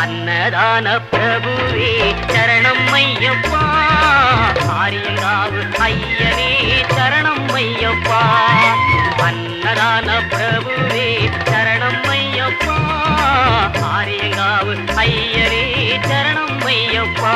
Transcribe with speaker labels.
Speaker 1: அன்னதான பிரபுவே சரணம் ஐயப்பா, ஆரியங்காவு ஐயனே சரணம் ஐயப்பா. அன்னதான பிரபுவே சரணம் ஐயப்பா, ஆரியங்காவு ஐயனே சரணம் ஐயப்பா.